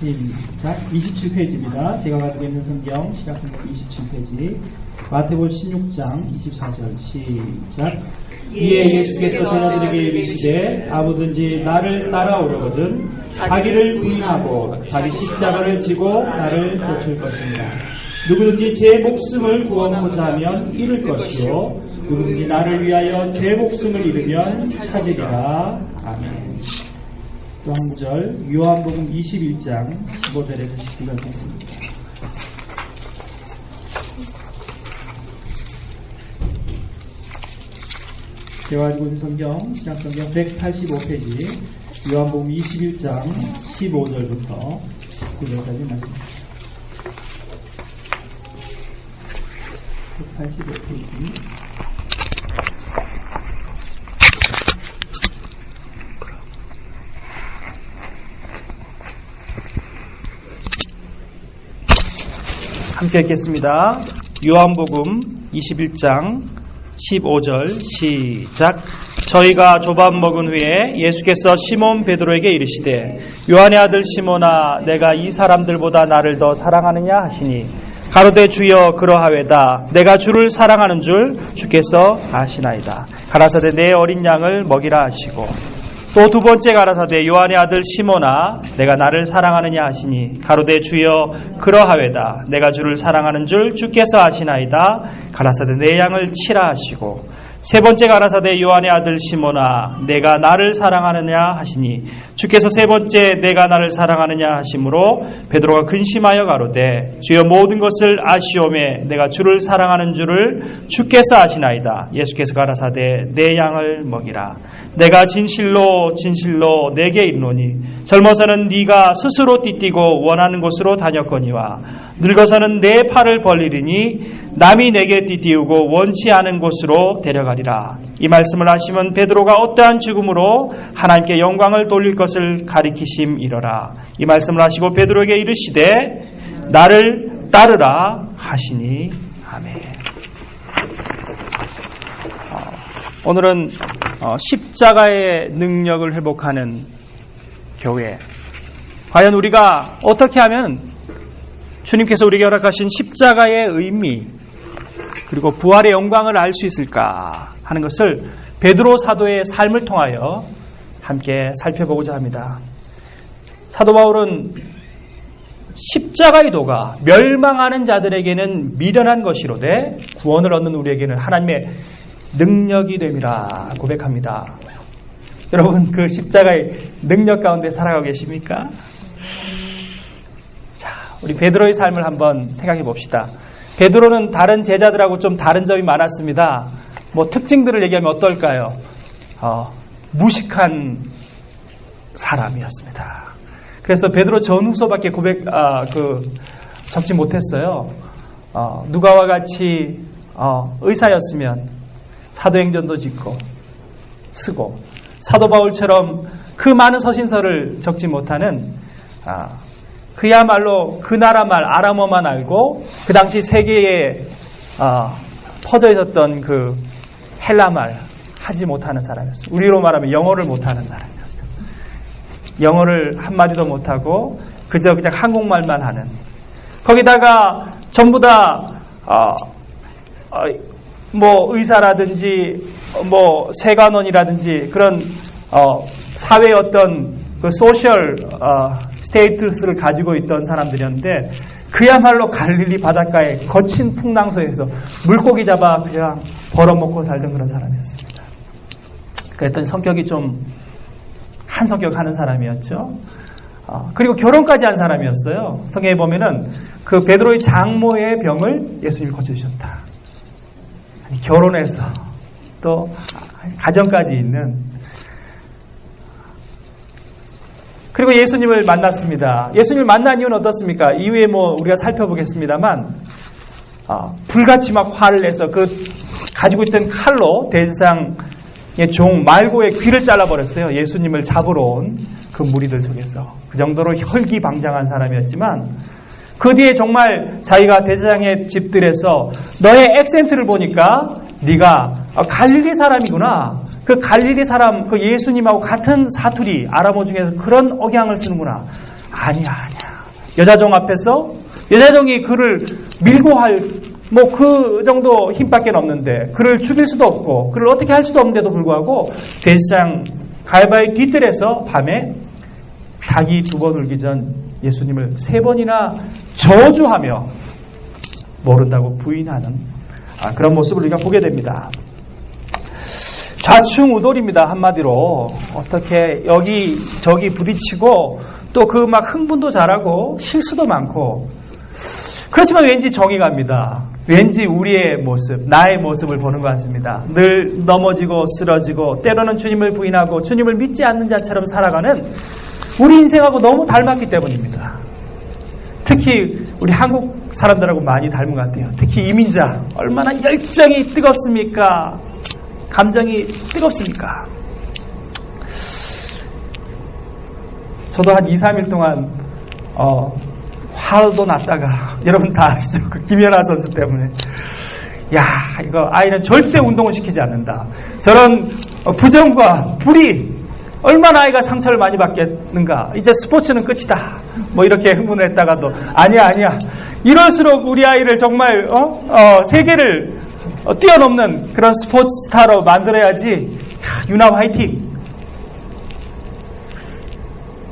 시작. 27페이지입니다. 제가 가지고 있는 성경 시작성경 27페이지 마태복음 16장 24절 시작. 이에 예수께서 제자들에게 이르시되 아무든지 나를 따라오려거든 자기를 부인하고 자기 십자가를 지고 나를 쫓을 것입니다. 누구든지 제 목숨을 구원하고자 하면 잃을 것이요 누구든지 나를 위하여 제 목숨을 잃으면 찾으리라. 아멘. 또 한 구절 요한복음 21장 15절에서 19절 읽겠습니다. 제가 가지고 있는 성경 시작성경 185페이지 요한복음 21장 15절부터 19절까지 말씀입니다. 185페이지 함께 읽겠습니다. 요한복음 21장 15절 시작. 저희가 조밥 먹은 후에 예수께서 시몬 베드로에게 이르시되 요한의 아들 시몬아 내가 이 사람들보다 나를 더 사랑하느냐 하시니 가로되 주여 그러하외다. 내가 주를 사랑하는 줄 주께서 아시나이다. 가라사대 내 어린 양을 먹이라 하시고 또 두 번째 가라사대 요한의 아들 시몬아 내가 나를 사랑하느냐 하시니 가로되 주여 그러하외다. 내가 주를 사랑하는 줄 주께서 아시나이다. 가라사대 내 양을 치라 하시고 세 번째 가라사대 요한의 아들 시몬아 내가 나를 사랑하느냐 하시니 주께서 세 번째 내가 나를 사랑하느냐 하심으로 베드로가 근심하여 가로되 주여 모든 것을 아시오매 내가 주를 사랑하는 줄을 주께서 아시나이다. 예수께서 가라사대 내 양을 먹이라. 내가 진실로 진실로 내게 이르노니 젊어서는 네가 스스로 띠띠고 원하는 곳으로 다녔거니와 늙어서는 내 팔을 벌리리니 남이 내게 띠띠우고 원치 않은 곳으로 데려가리라. 이 말씀을 하시면 베드로가 어떠한 죽음으로 하나님께 영광을 돌릴 것을 가리키심이러라. 이 말씀을 하시고 베드로에게 이르시되 나를 따르라 하시니. 아멘. 오늘은 십자가의 능력을 회복하는 교회. 과연 우리가 어떻게 하면 주님께서 우리에게 허락하신 십자가의 의미 그리고 부활의 영광을 알 수 있을까 하는 것을 베드로 사도의 삶을 통하여 함께 살펴보고자 합니다. 사도 바울은 십자가의 도가 멸망하는 자들에게는 미련한 것이로되 구원을 얻는 우리에게는 하나님의 능력이 됨이라 고백합니다. 여러분 그 십자가의 능력 가운데 살아가고 계십니까? 자, 우리 베드로의 삶을 한번 생각해 봅시다. 베드로는 다른 제자들하고 좀 다른 점이 많았습니다. 뭐 특징들을 얘기하면 어떨까요? 무식한 사람이었습니다. 그래서 베드로 전후서밖에 적지 못했어요. 누가와 같이 의사였으면 사도행전도 짓고 쓰고 사도 바울처럼 그 많은 서신서를 적지 못하는 그야말로 그 나라 말 아람어만 알고 그 당시 세계에 퍼져 있었던 그 헬라 말 하지 못하는 사람이었어요. 우리로 말하면 영어를 못하는 사람이었어요. 영어를 한마디도 못하고 그저 그냥 한국말만 하는. 거기다가 전부 다 뭐 의사라든지 뭐 세관원이라든지 그런 사회의 어떤 그 소셜 스테이투스를 가지고 있던 사람들이었는데 그야말로 갈릴리 바닷가의 거친 풍랑소에서 물고기 잡아 그냥 벌어먹고 살던 그런 사람이었습니다. 그랬더니 성격이 좀 한 성격 하는 사람이었죠. 그리고 결혼까지 한 사람이었어요. 성경에 보면은 그 베드로의 장모의 병을 예수님이 고쳐주셨다. 결혼해서 또 가정까지 있는. 그리고 예수님을 만났습니다. 예수님을 만난 이유는 어떻습니까? 이후에 뭐 우리가 살펴보겠습니다만 불같이 막 화를 내서 그 가지고 있던 칼로 대제사장의 종 말고의 귀를 잘라버렸어요. 예수님을 잡으러 온 그 무리들 속에서. 그 정도로 혈기방장한 사람이었지만 그 뒤에 정말 자기가 대제사장의 집들에서 너의 액센트를 보니까 네가 갈릴리 사람이구나. 그 갈릴리 사람, 그 예수님하고 같은 사투리, 아람어 중에서 그런 억양을 쓰는구나. 아니야. 여자종 앞에서 여자종이 그를 밀고 뭐 그 정도 힘밖에 없는데 그를 죽일 수도 없고 그를 어떻게 할 수도 없는데도 불구하고 대제사장 가야바의 뒤뜰에서 밤에 닭이 2번 울기 전 예수님을 3번이나 저주하며 모른다고 부인하는 그런 모습을 우리가 보게 됩니다. 좌충우돌입니다. 한마디로 어떻게 여기 저기 부딪히고 또 그 막 흥분도 잘하고 실수도 많고 그렇지만 왠지 정이 갑니다. 왠지 우리의 모습, 나의 모습을 보는 것 같습니다. 늘 넘어지고 쓰러지고 때로는 주님을 부인하고 주님을 믿지 않는 자처럼 살아가는 우리 인생하고 너무 닮았기 때문입니다. 특히 우리 한국 사람들하고 많이 닮은 것 같아요. 특히 이민자 얼마나 열정이 뜨겁습니까? 감정이 뜨겁습니까? 저도 한 2, 3일 동안 화도 났다가 여러분 다 아시죠? 그 김연아 선수 때문에 이거 아이는 절대 운동을 시키지 않는다. 저런 부정과 불이 얼마나 아이가 상처를 많이 받겠는가. 이제 스포츠는 끝이다. 뭐 이렇게 흥분했다가도 아니야. 이럴수록 우리 아이를 정말 세계를 뛰어넘는 그런 스포츠 스타로 만들어야지. 유나 화이팅.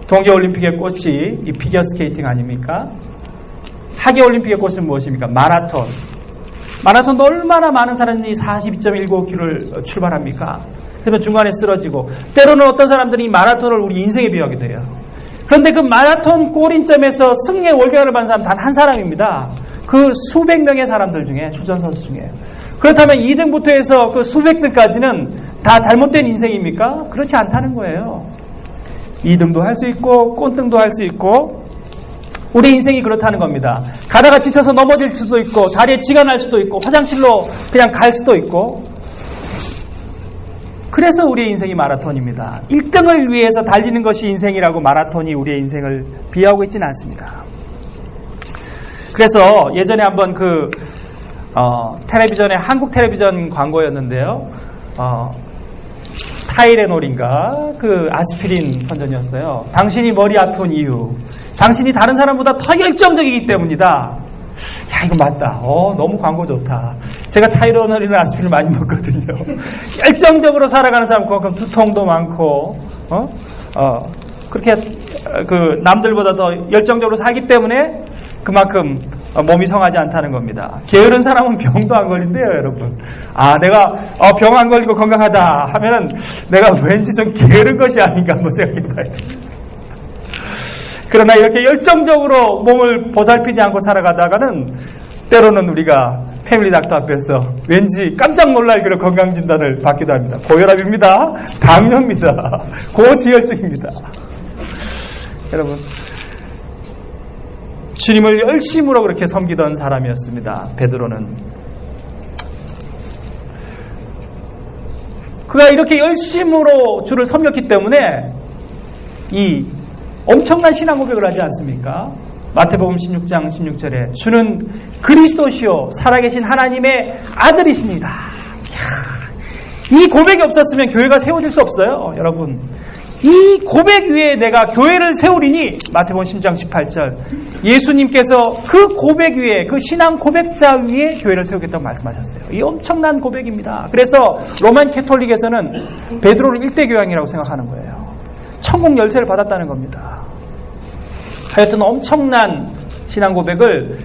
동계올림픽의 꽃이 이 피겨스케이팅 아닙니까? 하계올림픽의 꽃은 무엇입니까? 마라톤. 마라톤도 얼마나 많은 사람이 42.195km를 출발합니까? 그러면 중간에 쓰러지고 때로는 어떤 사람들이 이 마라톤을 우리 인생에 비유하게 돼요. 그런데 그 마라톤 골인점에서 승리의 월경을 받은 사람 단 한 사람입니다. 그 수백 명의 사람들 중에 출전선수 중에. 그렇다면 2등부터 해서 그 수백 등까지는 다 잘못된 인생입니까? 그렇지 않다는 거예요. 2등도 할 수 있고 꼴등도 할 수 있고 우리 인생이 그렇다는 겁니다. 가다가 지쳐서 넘어질 수도 있고 다리에 쥐가 날 수도 있고 화장실로 그냥 갈 수도 있고 그래서 우리의 인생이 마라톤입니다. 1등을 위해서 달리는 것이 인생이라고 마라톤이 우리의 인생을 비하하고 있지는 않습니다. 그래서 예전에 한번 텔레비전에 한국 텔레비전 광고였는데요. 타이레놀인가 그 아스피린 선전이었어요. 당신이 머리 아픈 이유, 당신이 다른 사람보다 더 열정적이기 때문이다. 이거 맞다. 너무 광고 좋다. 제가 타이레놀이나 아스피린을 많이 먹거든요. 열정적으로 살아가는 사람 그만큼 두통도 많고 그렇게 남들보다 더 열정적으로 살기 때문에 그만큼 몸이 성하지 않다는 겁니다. 게으른 사람은 병도 안 걸린대요, 여러분. 내가 병 안 걸리고 건강하다 하면은 내가 왠지 좀 게으른 것이 아닌가 한번 생각해봐야 돼요. 그러나 이렇게 열정적으로 몸을 보살피지 않고 살아가다가는 때로는 우리가 패밀리 닥터 앞에서 왠지 깜짝 놀랄 그런 건강 진단을 받기도 합니다. 고혈압입니다. 당뇨입니다. 고지혈증입니다. 여러분, 주님을 열심으로 그렇게 섬기던 사람이었습니다. 베드로는. 그가 이렇게 열심으로 주를 섬겼기 때문에 이 엄청난 신앙 고백을 하지 않습니까? 마태복음 16장 16절에 주는 그리스도시요 살아계신 하나님의 아들이십니다. 이 고백이 없었으면 교회가 세워질 수 없어요. 여러분, 이 고백 위에 내가 교회를 세우리니 마태복음 16장 18절 예수님께서 그 고백 위에 그 신앙 고백자 위에 교회를 세우겠다고 말씀하셨어요. 이 엄청난 고백입니다. 그래서 로만 캐톨릭에서는 베드로를 1대 교황이라고 생각하는 거예요. 천국 열쇠를 받았다는 겁니다. 하여튼 엄청난 신앙 고백을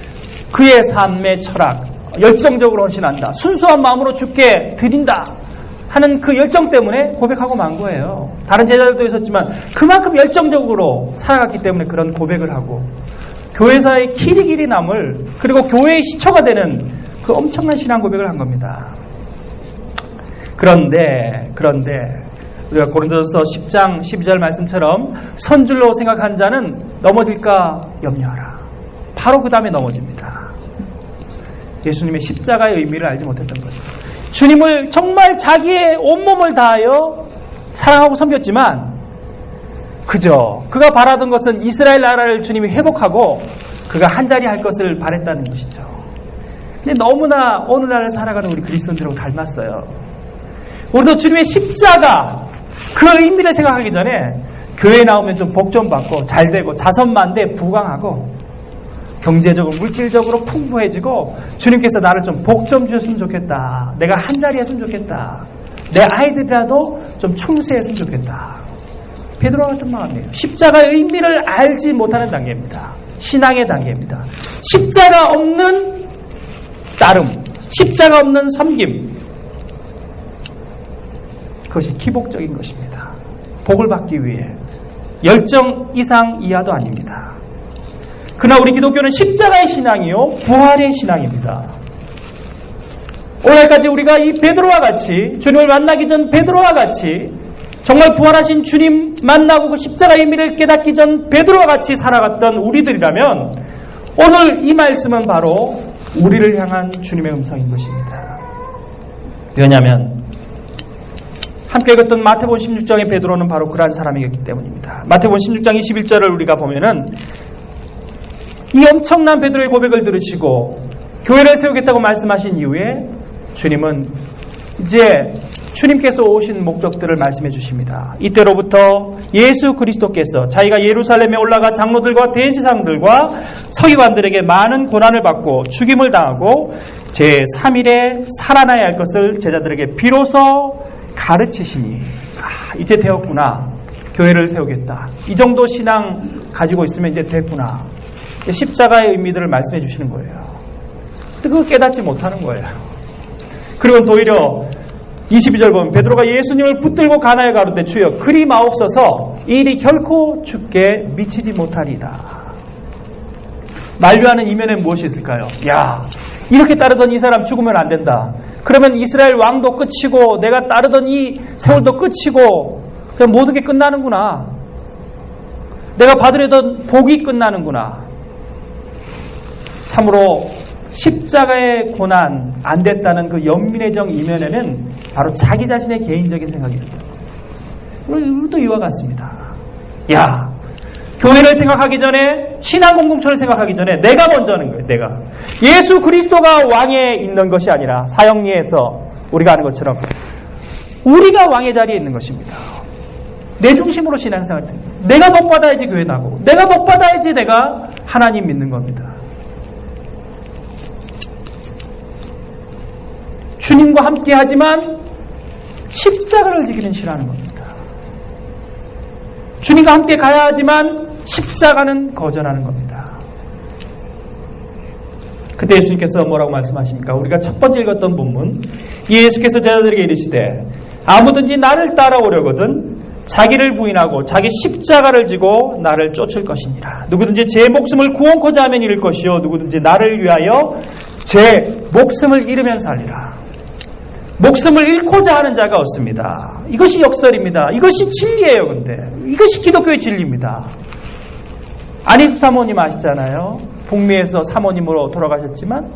그의 삶의 철학, 열정적으로 헌신한다, 순수한 마음으로 주께 드린다 하는 그 열정 때문에 고백하고 만 거예요. 다른 제자들도 있었지만 그만큼 열정적으로 살아갔기 때문에 그런 고백을 하고 교회사의 길이 남을, 그리고 교회의 시초가 되는 그 엄청난 신앙 고백을 한 겁니다. 그런데 우리가 고린도전서 10장 12절 말씀처럼 선줄로 생각한 자는 넘어질까 염려하라. 바로 그 다음에 넘어집니다. 예수님의 십자가의 의미를 알지 못했던 거죠. 주님을 정말 자기의 온몸을 다하여 사랑하고 섬겼지만 그저 그가 바라던 것은 이스라엘 나라를 주님이 회복하고 그가 한자리 할 것을 바랬다는 것이죠. 근데 너무나 오늘날 살아가는 우리 그리스도인들하고 닮았어요. 우리도 주님의 십자가 그 의미를 생각하기 전에 교회 나오면 좀 복 좀 받고 잘 되고 자선만대 부강하고 경제적으로 물질적으로 풍부해지고 주님께서 나를 좀 복 좀 주셨으면 좋겠다. 내가 한 자리 했으면 좋겠다. 내 아이들이라도 좀 충세했으면 좋겠다. 베드로와 같은 마음이에요. 십자가의 의미를 알지 못하는 단계입니다. 신앙의 단계입니다. 십자가 없는 따름, 십자가 없는 섬김, 그것이 기복적인 것입니다. 복을 받기 위해 열정 이상 이하도 아닙니다. 그러나 우리 기독교는 십자가의 신앙이요 부활의 신앙입니다. 오늘까지 우리가 이 베드로와 같이 주님을 만나기 전 베드로와 같이 정말 부활하신 주님 만나고 그 십자가의 의미를 깨닫기 전 베드로와 같이 살아갔던 우리들이라면 오늘 이 말씀은 바로 우리를 향한 주님의 음성인 것입니다. 왜냐하면 함께 읽었던 마태복음 16장의 베드로는 바로 그러한 사람이었기 때문입니다. 마태복음 16장 21절을 우리가 보면은 이 엄청난 베드로의 고백을 들으시고 교회를 세우겠다고 말씀하신 이후에 주님은 이제 주님께서 오신 목적들을 말씀해 주십니다. 이때로부터 예수 그리스도께서 자기가 예루살렘에 올라가 장로들과 대제사장들과 서기관들에게 많은 고난을 받고 죽임을 당하고 제3일에 살아나야 할 것을 제자들에게 비로소 가르치시니 이제 되었구나. 교회를 세우겠다. 이 정도 신앙 가지고 있으면 이제 됐구나. 십자가의 의미들을 말씀해 주시는 거예요. 근데 그걸 깨닫지 못하는 거예요. 그리고 오히려 22절 보면 베드로가 예수님을 붙들고 가나에 가로되 주여 그리 마옵소서 이 일이 결코 주께 미치지 못하리다. 만류하는 이면에 무엇이 있을까요? 야, 이렇게 따르던 이 사람 죽으면 안 된다. 그러면 이스라엘 왕도 끝이고 내가 따르던 이 세월도 끝이고 그냥 모든 게 끝나는구나. 내가 받으려던 복이 끝나는구나. 참으로 십자가의 고난 안 됐다는 그 연민의 정 이면에는 바로 자기 자신의 개인적인 생각이 있습니다. 우리도 이와 같습니다. 야, 교회를 생각하기 전에 신앙 공동체를 생각하기 전에 내가 먼저 하는 거예요. 내가 예수 그리스도가 왕에 있는 것이 아니라 사형리에서 우리가 아는 것처럼 우리가 왕의 자리에 있는 것입니다. 내 중심으로 신앙생활 때 내가 복 받아야지 교회 나고 내가 복 받아야지 내가 하나님 믿는 겁니다. 주님과 함께 하지만 십자가를 지키는 신하는 겁니다. 주님과 함께 가야 하지만 십자가는 거절하는 겁니다. 그때 예수님께서 뭐라고 말씀하십니까? 우리가 첫 번째 읽었던 본문 예수께서 제자들에게 이르시되 아무든지 나를 따라오려거든 자기를 부인하고 자기 십자가를 지고 나를 쫓을 것이니라. 누구든지 제 목숨을 구원코자 하면 잃을 것이요 누구든지 나를 위하여 제 목숨을 잃으면 살리라. 목숨을 잃고자 하는 자가 없습니다. 이것이 역설입니다. 이것이 진리예요. 근데 이것이 기독교의 진리입니다. 안희수 사모님 아시잖아요. 북미에서 사모님으로 돌아가셨지만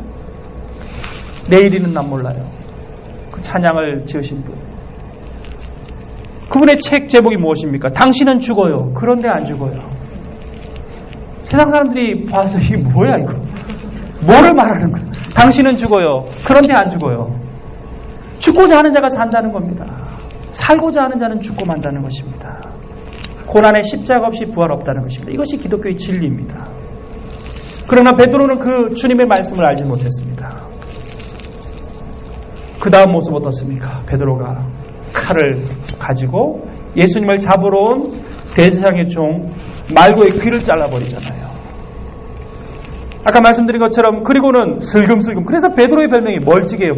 내일이는 난 몰라요. 그 찬양을 지으신 분. 그분의 책 제목이 무엇입니까? 당신은 죽어요. 그런데 안 죽어요. 세상 사람들이 봐서 이게 뭐야 이거. 뭐를 말하는 거야. 당신은 죽어요. 그런데 안 죽어요. 죽고자 하는 자가 산다는 겁니다. 살고자 하는 자는 죽고 만다는 것입니다. 고난의 십자가 없이 부활 없다는 것입니다. 이것이 기독교의 진리입니다. 그러나 베드로는 그 주님의 말씀을 알지 못했습니다. 그 다음 모습 어떻습니까? 베드로가 칼을 가지고 예수님을 잡으러 온 대제사장의 종 말고의 귀를 잘라버리잖아요. 아까 말씀드린 것처럼 그리고는 슬금슬금. 그래서 베드로의 별명이 멀찍이에요.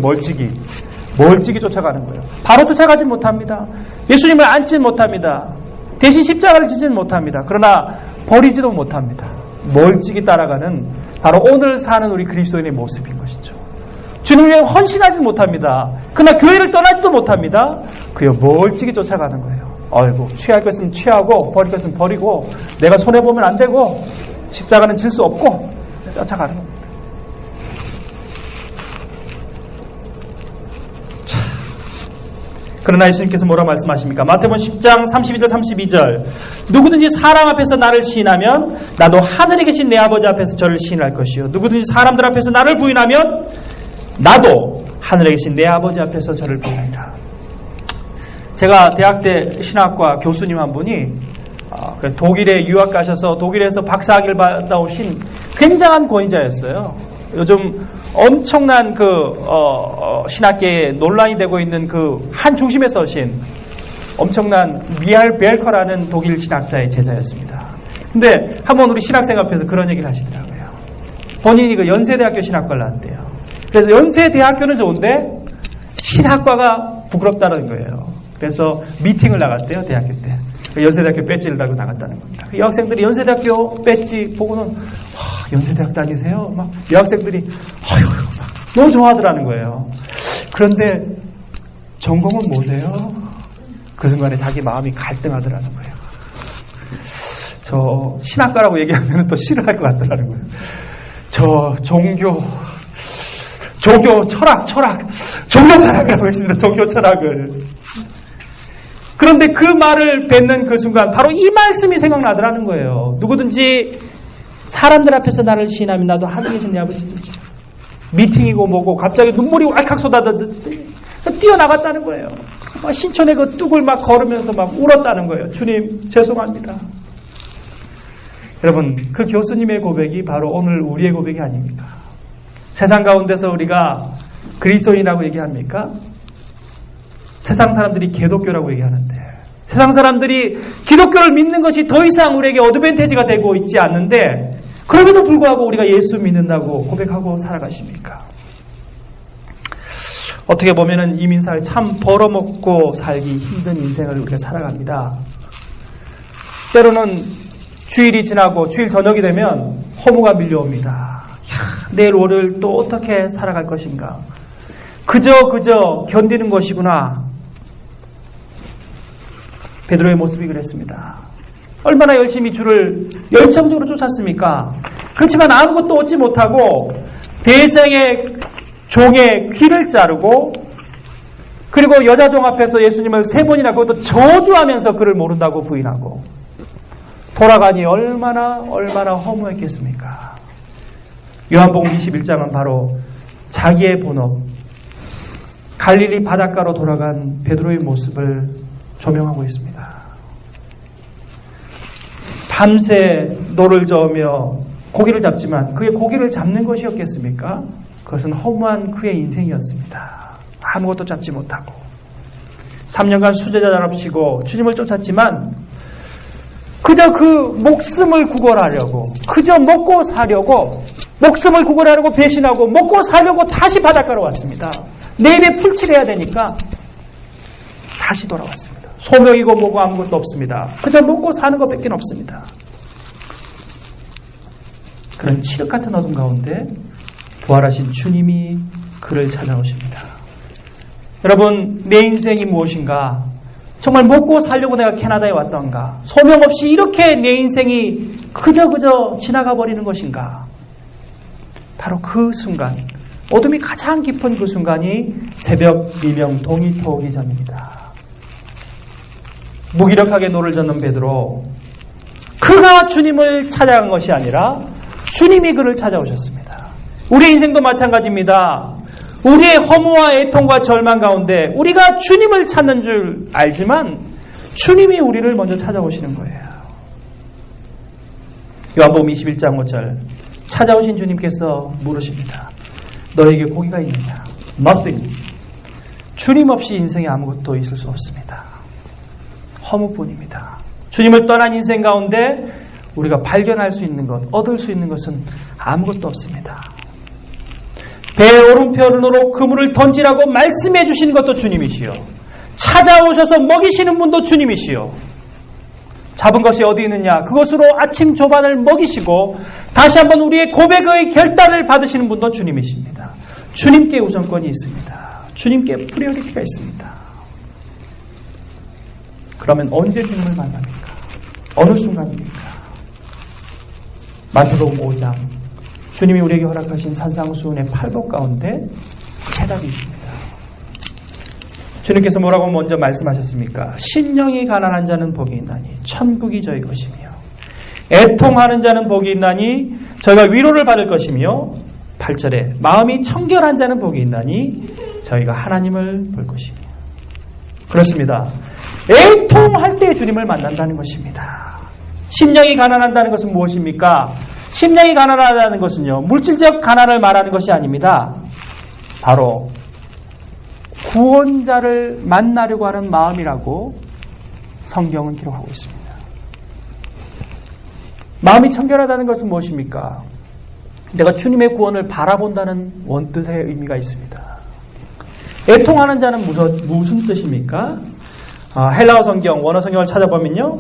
멀찍이 쫓아가는 거예요. 바로 쫓아가지 못합니다. 예수님을 안지 못합니다. 대신 십자가를 지지는 못합니다. 그러나 버리지도 못합니다. 멀찍이 따라가는 바로 오늘 사는 우리 그리스도인의 모습인 것이죠. 주님을 위해 헌신하지 못합니다. 그러나 교회를 떠나지도 못합니다. 그여 멀찍이 쫓아가는 거예요. 아이고 취할 것은 취하고 버릴 것은 버리고 내가 손해보면 안 되고 십자가는 질 수 없고 쫓아가는 겁니다. 그러나 예수님께서 뭐라고 말씀하십니까? 마태복음 10장 32절 32절 누구든지 사람 앞에서 나를 시인하면 나도 하늘에 계신 내 아버지 앞에서 저를 시인할 것이요 누구든지 사람들 앞에서 나를 부인하면 나도 하늘에 계신 내 아버지 앞에서 저를 부인하리라. 제가 대학 때 신학과 교수님 한 분이 독일에 유학 가셔서 독일에서 박사학위를 받아오신 굉장한 권위자였어요. 요즘 엄청난 신학계에 논란이 되고 있는 한 중심에 서신 엄청난 미할 벨커라는 독일 신학자의 제자였습니다. 근데 한번 우리 신학생 앞에서 그런 얘기를 하시더라고요. 본인이 연세대학교 신학과를 나왔대요. 그래서 연세대학교는 좋은데 신학과가 부끄럽다는 거예요. 그래서 미팅을 나갔대요, 대학교 때. 연세대학교 배지를 달고 나갔다는 겁니다. 여학생들이 연세대학교 배지 보고는 연세대학 다니세요? 막 여학생들이 막 너무 좋아하더라는 거예요. 그런데 전공은 뭐세요? 그 순간에 자기 마음이 갈등하더라는 거예요. 저 신학과라고 얘기하면 또 싫어할 것 같더라는 거예요. 저 종교 철학이라고 했습니다. 종교 철학을. 그런데 그 말을 뱉는 그 순간 바로 이 말씀이 생각나더라는 거예요. 누구든지 사람들 앞에서 나를 시인하면 나도 하늘에 계신 내 아버지 미팅이고 뭐고 갑자기 눈물이 왈칵 쏟아지듯이 뛰어나갔다는 거예요. 막 신촌의 그 뚝을 막 걸으면서 막 울었다는 거예요. 주님 죄송합니다. 여러분, 그 교수님의 고백이 바로 오늘 우리의 고백이 아닙니까? 세상 가운데서 우리가 그리스도인이라고 얘기합니까? 세상 사람들이 개독교라고 얘기하는데, 세상 사람들이 기독교를 믿는 것이 더 이상 우리에게 어드밴티지가 되고 있지 않는데, 그럼에도 불구하고 우리가 예수 믿는다고 고백하고 살아가십니까? 어떻게 보면은 이민사회 참 벌어먹고 살기 힘든 인생을 우리가 살아갑니다. 때로는 주일이 지나고 주일 저녁이 되면 허무가 밀려옵니다. 내일 월요일 또 어떻게 살아갈 것인가? 그저 견디는 것이구나. 베드로의 모습이 그랬습니다. 얼마나 열심히 주를 열정적으로 쫓았습니까? 그렇지만 아무것도 얻지 못하고 대생의 종의 귀를 자르고, 그리고 여자종 앞에서 예수님을 3번이나 그것도 저주하면서 그를 모른다고 부인하고 돌아가니 얼마나 허무했겠습니까? 요한복음 21장은 바로 자기의 본업, 갈릴리 바닷가로 돌아간 베드로의 모습을 조명하고 있습니다. 밤새 노를 저으며 고기를 잡지만 그의 고기를 잡는 것이었겠습니까? 그것은 허무한 그의 인생이었습니다. 아무것도 잡지 못하고 3년간 수제자랍시고 주님을 쫓았지만 그저 그 목숨을 구걸하려고, 그저 먹고 사려고, 목숨을 구걸하려고 배신하고 먹고 사려고 다시 바닷가로 왔습니다. 내 입에 풀칠해야 되니까 다시 돌아왔습니다. 소명이고 뭐고 아무것도 없습니다. 그저 먹고 사는 것밖에 없습니다. 그런 칠흑 같은 어둠 가운데 부활하신 주님이 그를 찾아오십니다. 여러분, 내 인생이 무엇인가? 정말 먹고 살려고 내가 캐나다에 왔던가? 소명 없이 이렇게 내 인생이 그저 지나가 버리는 것인가? 바로 그 순간, 어둠이 가장 깊은 그 순간이 새벽 미명 동이 토기 전입니다. 무기력하게 노를 젓는 베드로, 그가 주님을 찾아간 것이 아니라 주님이 그를 찾아오셨습니다. 우리의 인생도 마찬가지입니다. 우리의 허무와 애통과 절망 가운데 우리가 주님을 찾는 줄 알지만 주님이 우리를 먼저 찾아오시는 거예요. 요한복음 21장 5절, 찾아오신 주님께서 물으십니다. 너에게 고기가 있느냐? Nothing. 주님 없이 인생에 아무것도 있을 수 없습니다. 허무뿐입니다. 주님을 떠난 인생 가운데 우리가 발견할 수 있는 것, 얻을 수 있는 것은 아무것도 없습니다. 배의 오른편으로 그물을 던지라고 말씀해 주시는 것도 주님이시요, 찾아오셔서 먹이시는 분도 주님이시요, 잡은 것이 어디 있느냐, 그것으로 아침 조반을 먹이시고 다시 한번 우리의 고백의 결단을 받으시는 분도 주님이십니다. 주님께 우선권이 있습니다. 주님께 프리오리티가 있습니다. 그러면 언제 주님을 만납니까? 어느 순간입니까? 마태복음 5장, 주님이 우리에게 허락하신 산상수훈의 8복 가운데 해답이 있습니다. 주님께서 뭐라고 먼저 말씀하셨습니까? 심령이 가난한 자는 복이 있나니 천국이 저희 것이며, 애통하는 자는 복이 있나니 저희가 위로를 받을 것이며, 8절에 마음이 청결한 자는 복이 있나니 저희가 하나님을 볼 것이며. 그렇습니다. 애통할 때 주님을 만난다는 것입니다. 심령이 가난한다는 것은 무엇입니까? 심령이 가난하다는 것은요, 물질적 가난을 말하는 것이 아닙니다. 바로 구원자를 만나려고 하는 마음이라고 성경은 기록하고 있습니다. 마음이 청결하다는 것은 무엇입니까? 내가 주님의 구원을 바라본다는 원뜻의 의미가 있습니다. 애통하는 자는 무슨 뜻입니까? 헬라어 성경, 원어 성경을 찾아보면요,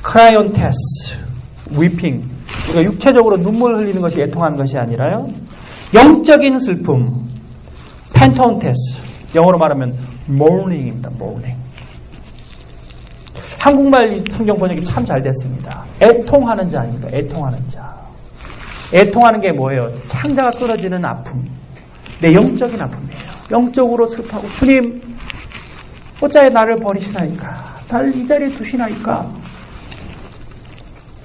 크라이온테스, weeping. 우리가 육체적으로 눈물을 흘리는 것이 애통하는 것이 아니라요, 영적인 슬픔, 펜톤테스. 영어로 말하면 mourning입니다. mourning. 한국말 성경 번역이 참 잘 됐습니다. 애통하는 자 아닙니까? 애통하는 자. 애통하는 게 뭐예요? 창자가 끊어지는 아픔. 내 영적인 아픔이에요. 영적으로 슬퍼하고, 주님 어찌하여 나를 버리시나이까? 나를 이 자리에 두시나이까?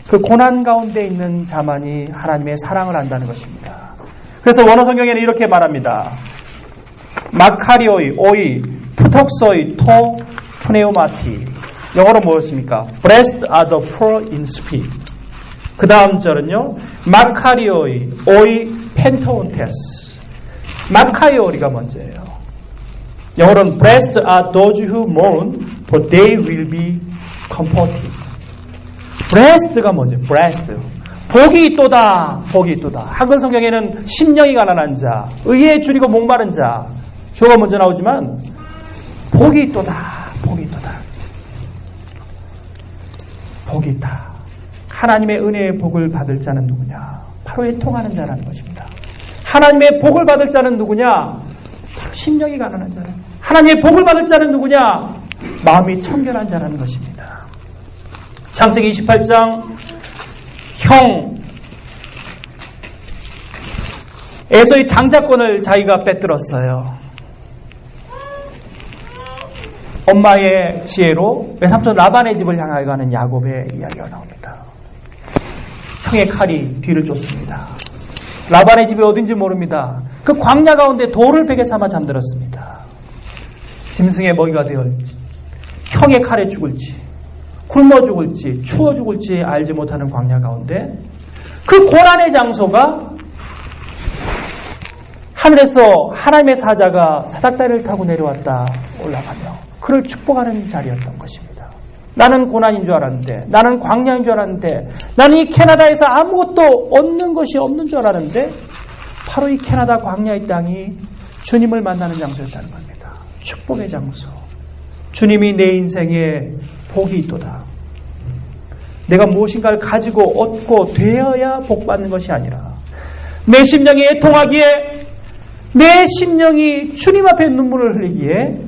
그 고난 가운데 있는 자만이 하나님의 사랑을 안다는 것입니다. 그래서 원어 성경에는 이렇게 말합니다. 마카리오이, 오이, 푸턱서이, 토, 프네오마티. 영어로 뭐였습니까? Blessed are the poor in spirit. 그 다음 절은요, 마카리오이, 오이, 펜토온테스. 마카리오리가 먼저예요. 영어로는 Blessed are those who mourn, for they will be comforted. Blessed가 먼저, blessed. 복이 있도다, 복이 있도다. 한글 성경에는 심령이 가난한 자, 의에 줄이고 목마른 자, 주어가 먼저 나오지만 복이 있도다, 복이 있도다. 복이 있다. 하나님의 은혜의 복을 받을 자는 누구냐? 바로 애통하는 자라는 것입니다. 하나님의 복을 받을 자는 누구냐? 바로 심령이 가난한 자는. 하나님의 복을 받을 자는 누구냐? 마음이 청결한 자라는 것입니다. 창세기 28장 형 에서의 장자권을 자기가 빼들었어요. 엄마의 지혜로 외삼촌 라반의 집을 향하여 가는 야곱의 이야기가 나옵니다. 형의 칼이 뒤를 쫓습니다. 라반의 집이 어딘지 모릅니다. 그 광야 가운데 돌을 베개 삼아 잠들었습니다. 짐승의 먹이가 되었지, 형의 칼에 죽을지, 굶어 죽을지, 추워 죽을지 알지 못하는 광야 가운데 그 고난의 장소가 하늘에서 하나님의 사자가 사닥다리를 타고 내려왔다 올라가며 그를 축복하는 자리였던 것입니다. 나는 고난인 줄 알았는데, 나는 광야인 줄 알았는데, 나는 이 캐나다에서 아무것도 얻는 것이 없는 줄 알았는데 바로 이 캐나다 광야의 땅이 주님을 만나는 장소였다는 겁니다. 축복의 장소. 주님이 내 인생에 복이 있도다. 내가 무엇인가를 가지고 얻고 되어야 복받는 것이 아니라 내 심령이 애통하기에, 내 심령이 주님 앞에 눈물을 흘리기에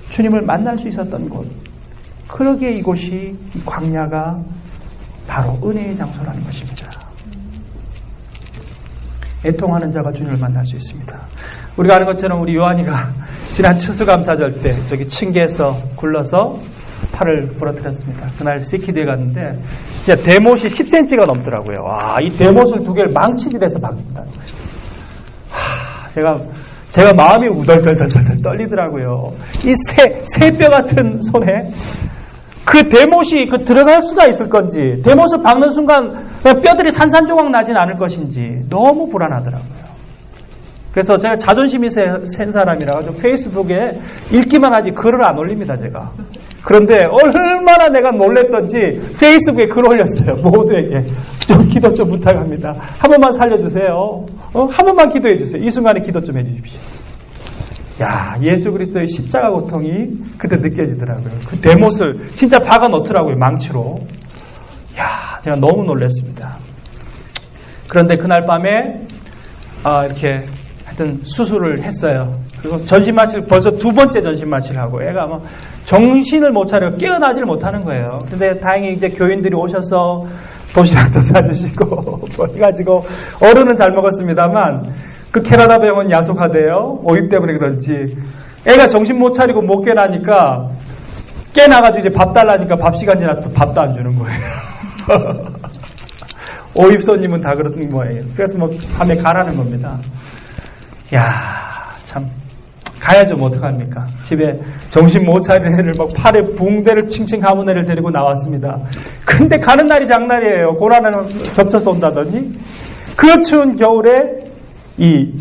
주님을 만날 수 있었던 곳, 그러기에 이곳이, 이 광야가 바로 은혜의 장소라는 것입니다. 애통하는 자가 주님을 만날 수 있습니다. 우리가 아는 것처럼 우리 요한이가 지난 추수감사절 때 저기 층계에서 굴러서 팔을 부러뜨렸습니다. 그날 시키드에 갔는데 진짜 대못이 10cm가 넘더라고요. 와, 이 대못을 두 개를 망치질해서 박는다는 거예요. 제가 마음이 우덜덜덜 떨리더라고요. 이 새뼈 같은 손에 그 대못이 들어갈 수가 있을 건지, 대못을 박는 순간 뼈들이 산산조각 나진 않을 것인지 너무 불안하더라고요. 그래서 제가 자존심이 센 사람이라 페이스북에 읽기만 하지 글을 안 올립니다, 제가. 그런데 얼마나 내가 놀랬던지 페이스북에 글 올렸어요. 모두에게 좀 기도 좀 부탁합니다. 한 번만 살려주세요. 한 번만 기도해 주세요. 이 순간에 기도 좀 해주십시오. 야, 예수 그리스도의 십자가 고통이 그때 느껴지더라고요. 그 대못을 진짜 박아 놓더라고요, 망치로. 야, 제가 너무 놀랐습니다. 그런데 그날 밤에 이렇게 하여튼 수술을 했어요. 그리고 전신마취를 벌써 두 번째 전신마취를 하고 애가 막 정신을 못 차려 깨어나질 못하는 거예요. 근데 다행히 이제 교인들이 오셔서 도시락도 사주시고 뭐 해가지고 어른은 잘 먹었습니다만 그 캐나다 병원 야속하대요. 오입 때문에 그런지 애가 정신 못 차리고 못 깨나니까 깨나가지고 이제 밥 달라니까 밥 시간 지나서 밥도 안 주는 거예요. 오입 손님은 다 그렇던 거예요. 그래서 뭐 밤에 가라는 겁니다. 야, 참 가야죠. 뭐 어떡합니까? 집에 정신 못 차리는 애를 막 팔에 붕대를 칭칭 감은 애를 데리고 나왔습니다. 근데 가는 날이 장날이에요. 고난을 겹쳐서 온다더니 그 추운 겨울에 이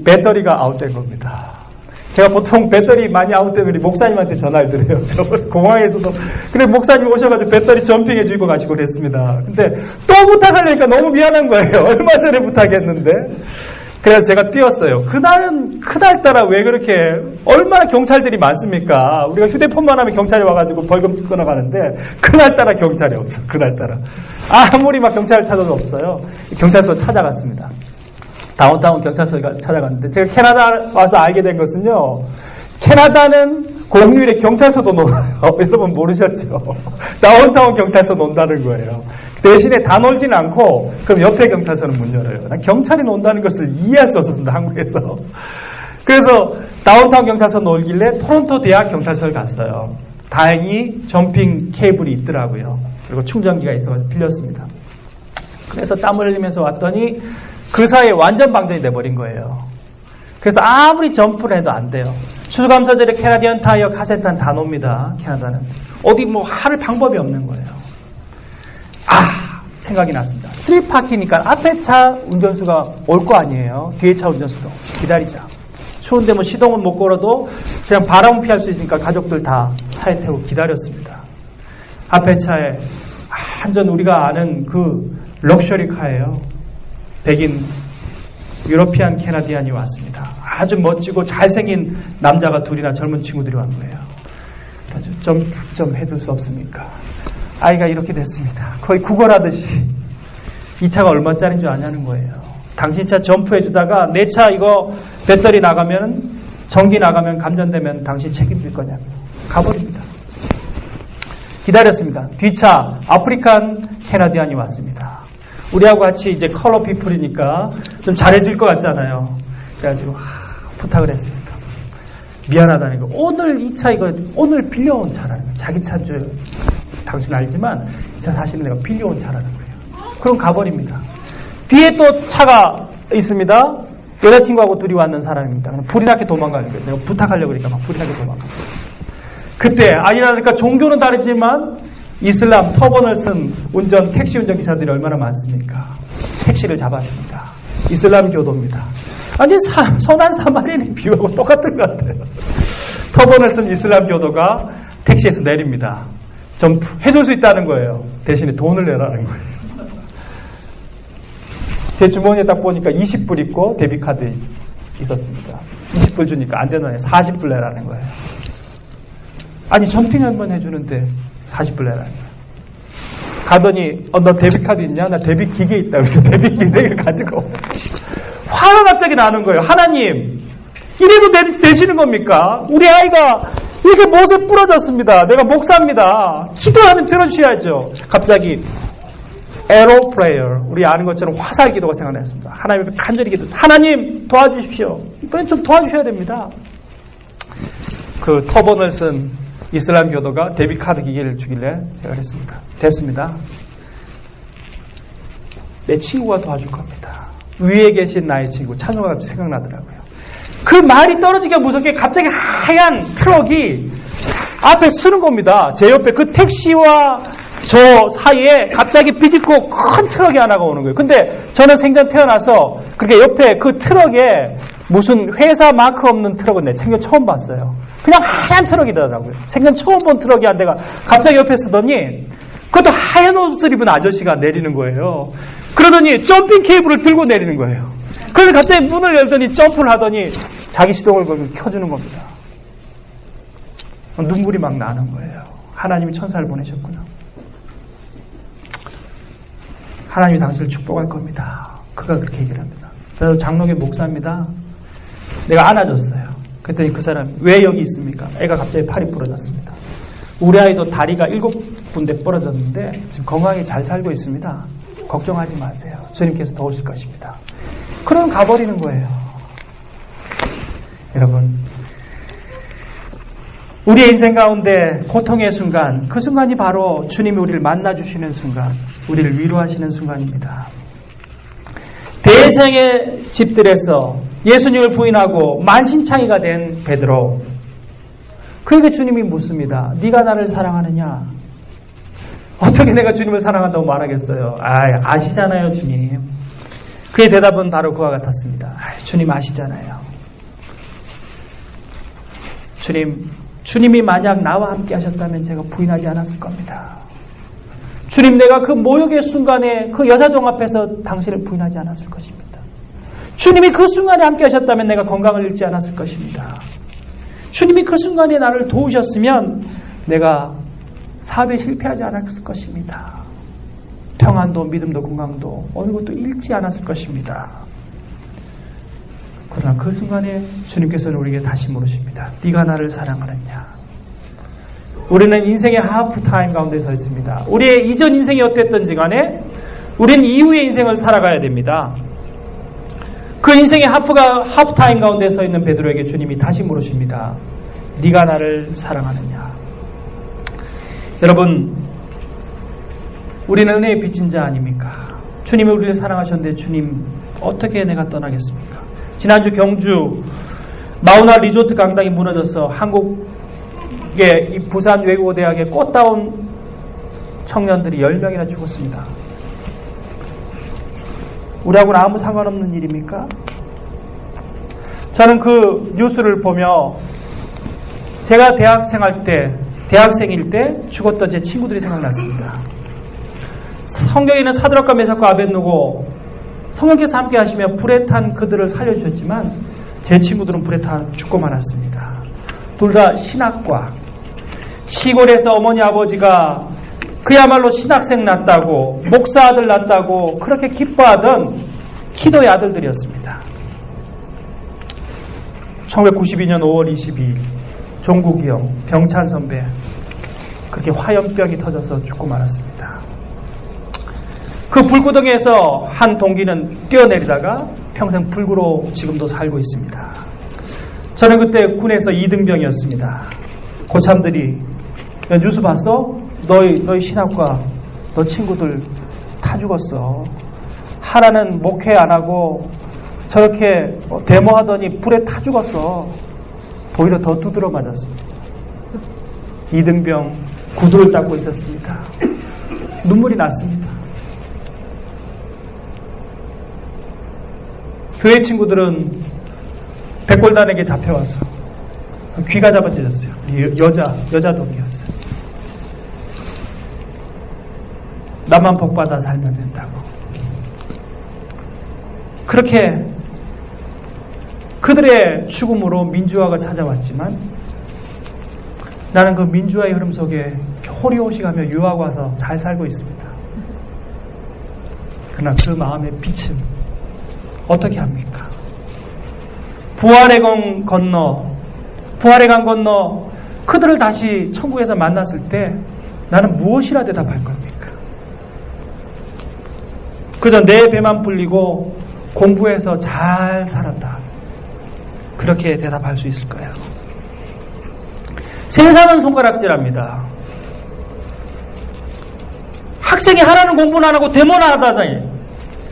배터리가 아웃된 겁니다. 제가 보통 배터리 많이 아웃되면 목사님한테 전화를 드려요. 저번 공항에서도. 그래, 목사님 오셔가지고 배터리 점핑해 주고 가시고 그랬습니다. 근데 또 부탁하려니까 너무 미안한 거예요. 얼마 전에 부탁했는데. 그래서 제가 뛰었어요. 그날따라 왜 그렇게, 얼마나 경찰들이 많습니까? 우리가 휴대폰만 하면 경찰이 와가지고 벌금 끊어가는데, 그날따라 경찰이 없어. 그날따라. 아무리 막 경찰을 찾아도 없어요. 경찰서 찾아갔습니다. 다운타운 경찰서에 찾아갔는데 제가 캐나다 와서 알게 된 것은요. 캐나다는 공휴일에 경찰서도 놀아요. 여러분 모르셨죠? 다운타운 경찰서 논다는 거예요. 대신에 다 놀지는 않고 그럼 옆에 경찰서는 문 열어요. 난 경찰이 논다는 것을 이해할 수 없었습니다. 한국에서. 그래서 다운타운 경찰서 놀길래 토론토 대학 경찰서를 갔어요. 다행히 점핑 케이블이 있더라고요. 그리고 충전기가 있어서 빌렸습니다. 그래서 땀을 흘리면서 왔더니 그 사이에 완전 방전이 돼버린 거예요. 그래서 아무리 점프를 해도 안 돼요. 추수감사절에 캐나디언 타이어 카세트는 다 놉니다. 캐나다는. 어디 뭐 할 방법이 없는 거예요. 생각이 났습니다. 스트릿 파킹이니까 앞에 차 운전수가 올 거 아니에요. 뒤에 차 운전수도. 기다리자. 추운데 뭐 시동은 못 걸어도 그냥 바람은 피할 수 있으니까 가족들 다 차에 태우고 기다렸습니다. 앞에 차에 완전 우리가 아는 그 럭셔리 카예요. 백인 유러피안 캐나디안이 왔습니다. 아주 멋지고 잘생긴 남자가 둘이나 젊은 친구들이 왔는 거예요. 아주 좀 해줄 수 없습니까? 아이가 이렇게 됐습니다. 거의 구걸하듯이. 이 차가 얼마짜리인 줄 아냐는 거예요. 당신 차 점프해주다가 내 차 이거 배터리 나가면, 전기 나가면, 감전되면 당신 책임질 거냐고. 가버립니다. 기다렸습니다. 뒤차 아프리칸 캐나디안이 왔습니다. 우리하고 같이 이제 컬러 피플이니까 좀 잘해줄 것 같잖아요. 그래가지고 부탁을 했습니다. 미안하다는 거. 오늘 이 차 이거 오늘 빌려온 차라는 거예요. 자기 차인 줄 당신 알지만 이 차 사실은 내가 빌려온 차라는 거예요. 그럼 가버립니다. 뒤에 또 차가 있습니다. 여자친구하고 둘이 왔는 사람입니다. 불이 나게 도망가는 거예요. 내가 부탁하려고 그러니까 막 불이 나게 도망가요. 그때 아니라니까 종교는 다르지만 이슬람 터번을 쓴 택시 운전기사들이 얼마나 많습니까? 택시를 잡았습니다. 이슬람 교도입니다. 아니 선한 사마리안의 비유하고 똑같은 것 같아요. 터번을 쓴 이슬람 교도가 택시에서 내립니다. 좀 해줄 수 있다는 거예요. 대신에 돈을 내라는 거예요. 제 주머니에 딱 보니까 20불 있고 데비카드 있었습니다. 20불 주니까 안 되는 애 40불 내라는 거예요. 아니 점핑 한번 해주는데 40불 내라는 거예요. 가더니 너 데비카드 있냐? 나 데비 기계 있다. 그래서 데비 기계를 가지고 화가 갑자기 나는 거예요. 하나님 이래도 되시는 겁니까? 우리 아이가 이렇게 못에 부러졌습니다. 내가 목사입니다. 기도하면 들어주셔야죠. 갑자기 에로 프레이어, 우리 아는 것처럼 화살 기도가 생각났습니다. 하나님께 간절히 기도. 하나님 도와주십시오. 이번엔 좀 도와주셔야 됩니다. 그 터번을 쓴 이슬람 교도가 데비카드 기계를 주길래 제가 그랬습니다. 됐습니다. 내 친구가 도와줄 겁니다. 위에 계신 나의 친구 찬호가 갑자기 생각나더라고요. 그 말이 떨어지기가 무섭게 갑자기 하얀 트럭이 앞에 서는 겁니다. 제 옆에 그 택시와 저 사이에 갑자기 비집고 큰 트럭이 하나가 오는 거예요. 근데 저는 생전 태어나서 그렇게 옆에 그 트럭에 무슨 회사 마크 없는 트럭은 내 생전 처음 봤어요. 그냥 하얀 트럭이더라고요. 생전 처음 본 트럭이 한 대가 갑자기 옆에 서더니 그것도 하얀 옷을 입은 아저씨가 내리는 거예요. 그러더니 점핑 케이블을 들고 내리는 거예요. 그래서 갑자기 문을 열더니 점프를 하더니 자기 시동을 걸고 켜주는 겁니다. 눈물이 막 나는 거예요. 하나님이 천사를 보내셨구나. 하나님이 당신을 축복할 겁니다. 그가 그렇게 얘기를 합니다. 저도 장로교 목사입니다. 내가 안아줬어요. 그랬더니 그 사람이 왜 여기 있습니까? 애가 갑자기 팔이 부러졌습니다. 우리 아이도 다리가 7군데 부러졌는데 지금 건강히 잘 살고 있습니다. 걱정하지 마세요. 주님께서 도우실 것입니다. 그럼 가버리는 거예요. 여러분, 우리의 인생 가운데 고통의 순간, 그 순간이 바로 주님이 우리를 만나주시는 순간, 우리를 위로하시는 순간입니다. 대생의 집들에서 예수님을 부인하고 만신창이가 된 베드로. 그에게 주님이 묻습니다. 네가 나를 사랑하느냐? 어떻게 내가 주님을 사랑한다고 말하겠어요? 아시잖아요, 주님. 그의 대답은 바로 그와 같았습니다. 주님 아시잖아요. 주님이 만약 나와 함께 하셨다면 제가 부인하지 않았을 겁니다. 주님, 내가 그 모욕의 순간에 그 여자종 앞에서 당신을 부인하지 않았을 것입니다. 주님이 그 순간에 함께 하셨다면 내가 건강을 잃지 않았을 것입니다. 주님이 그 순간에 나를 도우셨으면 내가 사업에 실패하지 않았을 것입니다. 평안도 믿음도 건강도 어느 것도 잃지 않았을 것입니다. 그러나 그 순간에 주님께서는 우리에게 다시 물으십니다. 네가 나를 사랑하느냐? 우리는 인생의 하프타임 가운데 서 있습니다. 우리의 이전 인생이 어땠든지 간에 우리는 이후의 인생을 살아가야 됩니다. 그 인생의 하프타임 가운데 서 있는 베드로에게 주님이 다시 물으십니다. 네가 나를 사랑하느냐? 여러분, 우리는 은혜의 빚진 자 아닙니까? 주님이 우리를 사랑하셨는데 주님 어떻게 내가 떠나겠습니까? 지난주 경주 마우나 리조트 강당이 무너져서 한국의 이 부산 외국어대학의 꽃다운 청년들이 10명이나 죽었습니다. 우리하고는 아무 상관없는 일입니까? 저는 그 뉴스를 보며 제가 대학생일 때 죽었던 제 친구들이 생각났습니다. 성경에는 사드락과 메삭과 아벳느고 성령께서 함께 하시며 불에 탄 그들을 살려주셨지만 제 친구들은 불에 타 죽고 말았습니다. 둘 다 신학과 시골에서 어머니 아버지가 그야말로 신학생 낳았다고 목사 아들 낳았다고 그렇게 기뻐하던 기도의 아들들이었습니다. 1992년 5월 22일 종국이 형, 병찬 선배 그렇게 화염병이 터져서 죽고 말았습니다. 그 불구덩이에서 한 동기는 뛰어내리다가 평생 불구로 지금도 살고 있습니다. 저는 그때 군에서 2등병이었습니다. 고참들이 야, 뉴스 봤어? 너희 신학과 너 친구들 다 죽었어. 하나는 목회 안 하고 저렇게 데모하더니 불에 타 죽었어. 오히려 더 두드러 맞았어. 2등병 구두를 닦고 있었습니다. 눈물이 났습니다. 교회 친구들은 백골단에게 잡혀와서 귀가 잡아찢었어요. 여자 동기였어요. 나만 복받아 살면 된다고. 그렇게 그들의 죽음으로 민주화가 찾아왔지만 나는 그 민주화의 흐름 속에 호리호식하며 유학 와서 잘 살고 있습니다. 그러나 그 마음의 빛은 어떻게 합니까? 부활의 강 건너 그들을 다시 천국에서 만났을 때 나는 무엇이라 대답할 겁니까? 그저 내 배만 불리고 공부해서 잘 살았다. 그렇게 대답할 수 있을 거예요. 세상은 손가락질합니다. 학생이 하나는 공부는 안 하고 데모나 하다니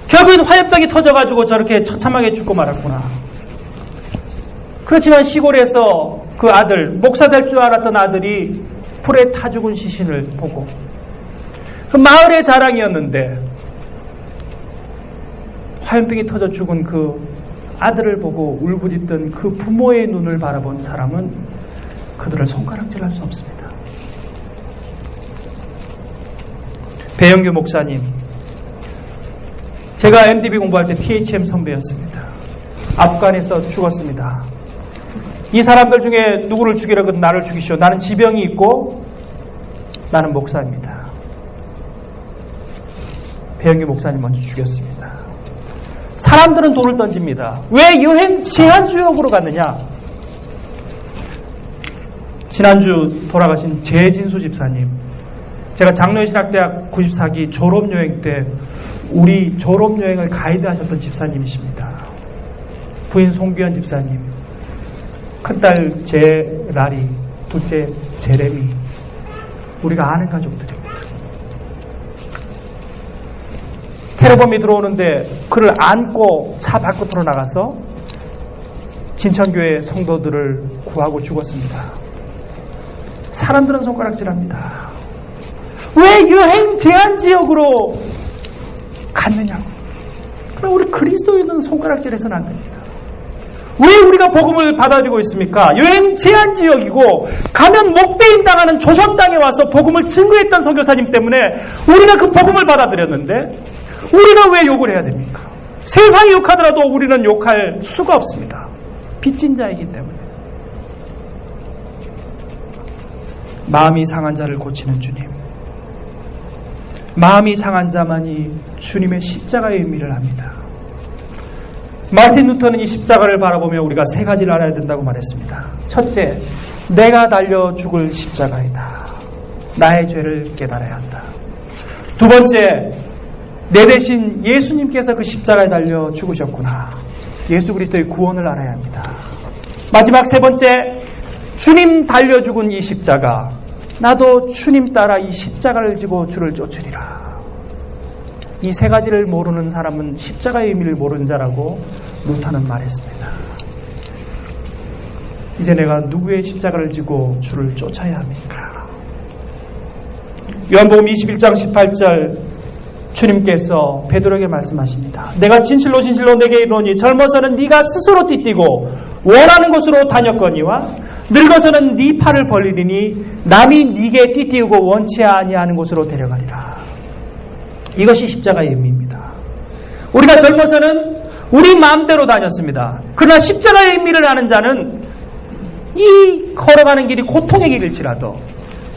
결국엔 화염병이 터져가지고 저렇게 처참하게 죽고 말았구나. 그렇지만 시골에서 그 아들, 목사 될 줄 알았던 아들이 불에 타 죽은 시신을 보고 그 마을의 자랑이었는데 화염병이 터져 죽은 그 아들을 보고 울부짖던 그 부모의 눈을 바라본 사람은 그들을 손가락질할 수 없습니다. 배영규 목사님, 제가 MDB 공부할 때 THM 선배였습니다. 아프간에서 죽었습니다. 이 사람들 중에 누구를 죽이려고 나를 죽이시오. 나는 지병이 있고 나는 목사입니다. 배영규 목사님 먼저 죽였습니다. 사람들은 돌을 던집니다. 왜 여행 제한주역으로 갔느냐? 지난주 돌아가신 재진수 집사님, 제가 장로신학대학 94기 졸업여행 때 우리 졸업여행을 가이드하셨던 집사님이십니다. 부인 송규현 집사님, 큰딸 제라리, 둘째 제레미, 우리가 아는 가족들입니다. 테러범이 들어오는데 그를 안고 차 밖으로 나가서 진천교회 성도들을 구하고 죽었습니다. 사람들은 손가락질합니다. 왜 여행 제한 지역으로 갔느냐고. 그럼 우리 그리스도인은 손가락질해서는 안 됩니다. 왜 우리가 복음을 받아들이고 있습니까? 여행 제한 지역이고 가면 목배임 당하는 조선 땅에 와서 복음을 증거했던 선교사님 때문에 우리가 그 복음을 받아들였는데 우리가 왜 욕을 해야 됩니까? 세상이 욕하더라도 우리는 욕할 수가 없습니다. 빚진 자이기 때문에. 마음이 상한 자를 고치는 주님. 마음이 상한 자만이 주님의 십자가의 의미를 압니다. 마틴 루터는 이 십자가를 바라보며 우리가 세 가지를 알아야 된다고 말했습니다. 첫째, 내가 달려 죽을 십자가이다. 나의 죄를 깨달아야 한다. 두 번째, 내 대신 예수님께서 그 십자가에 달려 죽으셨구나. 예수 그리스도의 구원을 알아야 합니다. 마지막 세 번째, 주님 달려 죽은 이 십자가, 나도 주님 따라 이 십자가를 지고 주를 쫓으리라. 이 세 가지를 모르는 사람은 십자가의 의미를 모르는 자라고 루터는 말했습니다. 이제 내가 누구의 십자가를 지고 주를 쫓아야 합니까? 요한복음 21장 18절 주님께서 베드로에게 말씀하십니다. 내가 진실로 진실로 내게 이르노니 젊어서는 네가 스스로 띠뛰고 원하는 곳으로 다녔거니와 늙어서는 네 팔을 벌리리니 남이 네게 띠띠우고 원치 아니하는 곳으로 데려가리라. 이것이 십자가의 의미입니다. 우리가 젊어서는 우리 마음대로 다녔습니다. 그러나 십자가의 의미를 아는 자는 이 걸어가는 길이 고통의 길일지라도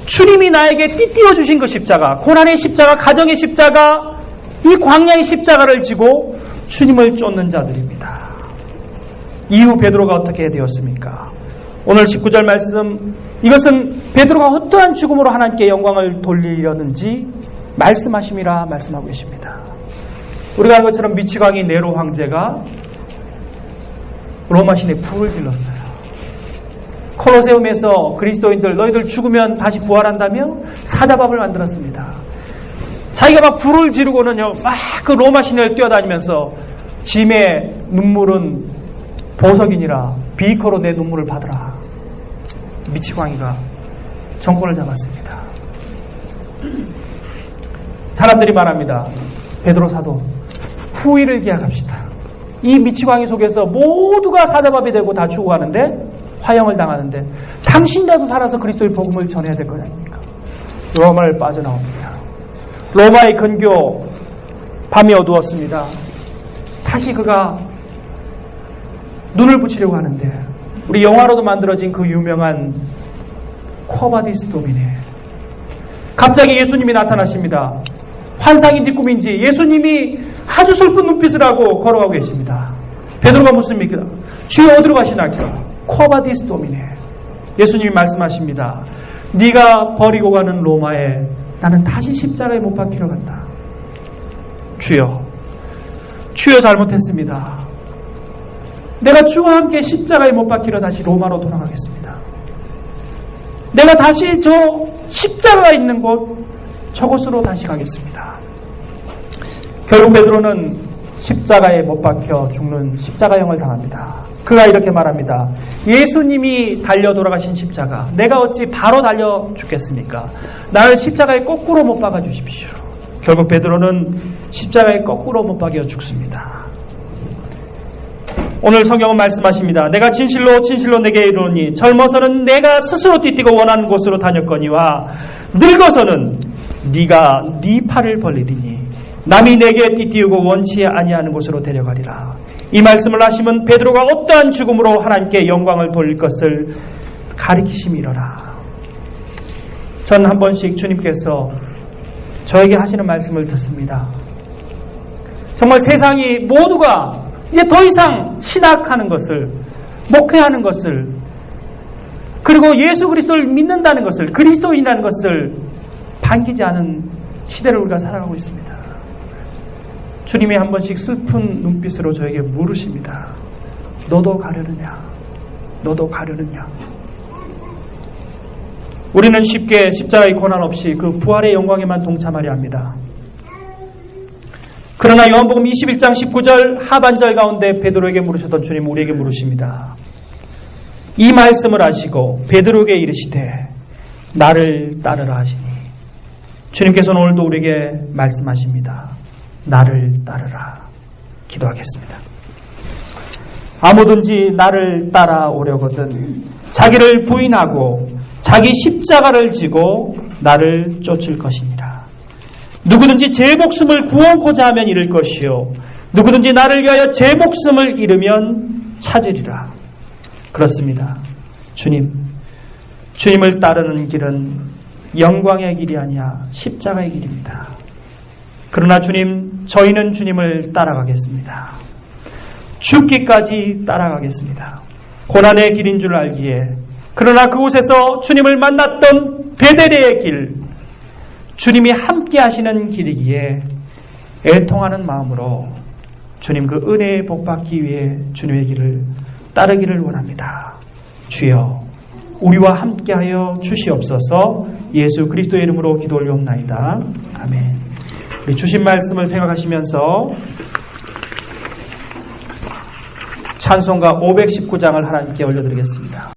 주님이 나에게 띠띠워 주신 그 십자가, 고난의 십자가, 가정의 십자가, 이 광야의 십자가를 지고 주님을 쫓는 자들입니다. 이후 베드로가 어떻게 되었습니까? 오늘 19절 말씀, 이것은 베드로가 어떠한 죽음으로 하나님께 영광을 돌리려는지 말씀하심이라 말씀하고 계십니다. 우리가 알 것처럼 미치광이 네로 황제가 로마 시내에 불을 질렀어요. 콜로세움에서 그리스도인들 너희들 죽으면 다시 부활한다며 사자밥을 만들었습니다. 자기가 막 불을 지르고는요, 막 그 로마 시내를 뛰어다니면서 짐의 눈물은 보석이니라 비커로 내 눈물을 받으라. 미치광이가 정권을 잡았습니다. 사람들이 말합니다. 베드로 사도, 후일을 기약합시다. 이 미치광이 속에서 모두가 사자밥이 되고 다 죽어가는데, 화형을 당하는데 당신이라도 살아서 그리스도의 복음을 전해야 될 거 아닙니까? 로마를 빠져나옵니다. 로마의 근교, 밤이 어두웠습니다. 다시 그가 눈을 붙이려고 하는데 우리 영화로도 만들어진 그 유명한 쿼바디스 도미네, 갑자기 예수님이 나타나십니다. 환상인지 꿈인지 예수님이 아주 슬픈 눈빛을 하고 걸어가고 계십니다. 베드로가 묻습니다. 주여 어디로 가시나이까? 쿼바디스 도미네. 예수님이 말씀하십니다. 네가 버리고 가는 로마에 나는 다시 십자가에 못 박히러 간다. 주여 잘못했습니다. 내가 주와 함께 십자가에 못 박히러 다시 로마로 돌아가겠습니다. 내가 다시 저 십자가가 있는 곳, 저곳으로 다시 가겠습니다. 결국 베드로는 십자가에 못 박혀 죽는 십자가형을 당합니다. 그가 이렇게 말합니다. 예수님이 달려 돌아가신 십자가, 내가 어찌 바로 달려 죽겠습니까? 나를 십자가에 거꾸로 못 박아 주십시오. 결국 베드로는 십자가에 거꾸로 못 박여 죽습니다. 오늘 성경은 말씀하십니다. 내가 진실로 진실로 내게 이르노니 젊어서는 내가 스스로 띠뛰고 원하는 곳으로 다녔거니와 늙어서는 네가 네 팔을 벌리리니 남이 내게 띠띠우고 원치 아니하는 곳으로 데려가리라. 이 말씀을 하시면 베드로가 어떠한 죽음으로 하나님께 영광을 돌릴 것을 가리키심이로라. 전 한 번씩 주님께서 저에게 하시는 말씀을 듣습니다. 정말 세상이 모두가 이제 더 이상 신학하는 것을, 목회하는 것을, 그리고 예수 그리스도를 믿는다는 것을, 그리스도인이라는 것을 반기지 않은 시대를 우리가 살아가고 있습니다. 주님이 한 번씩 슬픈 눈빛으로 저에게 물으십니다. 너도 가려느냐? 너도 가려느냐? 우리는 쉽게 십자가의 고난 없이 그 부활의 영광에만 동참하려 합니다. 그러나 요한복음 21장 19절 하반절 가운데 베드로에게 물으셨던 주님 우리에게 물으십니다. 이 말씀을 하시고 베드로에게 이르시되 나를 따르라 하시니 주님께서는 오늘도 우리에게 말씀하십니다. 나를 따르라. 기도하겠습니다. 아무든지 나를 따라오려거든 자기를 부인하고 자기 십자가를 지고 나를 쫓을 것이니라. 누구든지 제 목숨을 구원코자 하면 잃을 것이요 누구든지 나를 위하여 제 목숨을 잃으면 찾으리라. 그렇습니다. 주님을 따르는 길은 영광의 길이 아니야 십자가의 길입니다. 그러나 주님, 저희는 주님을 따라가겠습니다. 죽기까지 따라가겠습니다. 고난의 길인 줄 알기에. 그러나 그곳에서 주님을 만났던 베델의 길, 주님이 함께 하시는 길이기에 애통하는 마음으로 주님 그 은혜에 복받기 위해 주님의 길을 따르기를 원합니다. 주여, 우리와 함께하여 주시옵소서. 예수 그리스도의 이름으로 기도 올리옵나이다. 아멘. 우리 주신 말씀을 생각하시면서 찬송가 519장을 하나님께 올려드리겠습니다.